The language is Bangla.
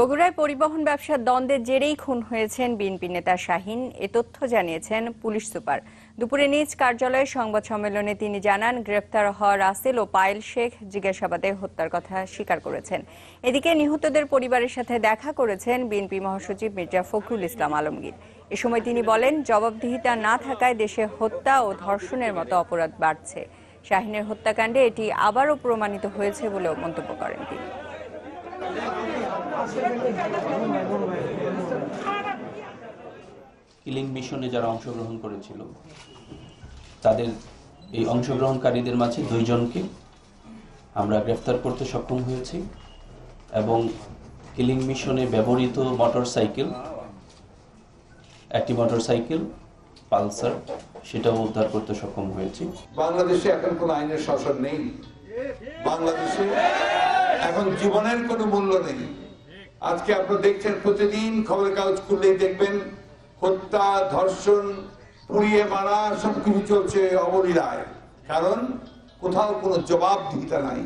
বগুড়ায় পরিবহন ব্যবসার দ্বন্দ্বের জেরেই খুন হয়েছেন বিএনপি নেতা শাহীন, এ তথ্য জানিয়েছেন পুলিশ সুপার। দুপুরে নিজ কার্যালয়ে সংবাদ সম্মেলনে তিনি জানান, গ্রেফতার হওয়া রাসেল ও পায়েল শেখ জিজ্ঞাসাবাদে হত্যার কথা স্বীকার করেছেন। এদিকে নিহতদের পরিবারের সাথে দেখা করেছেন বিএনপি মহাসচিব মির্জা ফখরুল ইসলাম আলমগীর। এ সময় তিনি বলেন, জবাবদিহিতা না থাকায় দেশে হত্যা ও ধর্ষণের মতো অপরাধ বাড়ছে। শাহীনের হত্যাকাণ্ডে এটি আবারও প্রমাণিত হয়েছে বলেও মন্তব্য করেন তিনি। কিলিং মিশনে যারা অংশগ্রহণ করেছিল তাদের এই অংশগ্রহণকারীদের মাঝে 2 জনকে আমরা গ্রেফতার করতে সক্ষম হয়েছি এবং কিলিং মিশনে ব্যবহৃত একটি মোটরসাইকেল পালসার সেটাও উদ্ধার করতে সক্ষম হয়েছি। বাংলাদেশে এখন কোনো আইনের শাসন নেই, বাংলাদেশে এখন জীবনের কোনো মূল্য নেই। আজকে আপনারা দেখছেন প্রতিদিন খবরের কাগজ খুললেই দেখবেন হত্যা, ধর্ষণ, পুড়িয়ে মারা সবকিছু চলছে অবলীলায়, কারণ কোথাও কোনো জবাবদিহিতা নাই।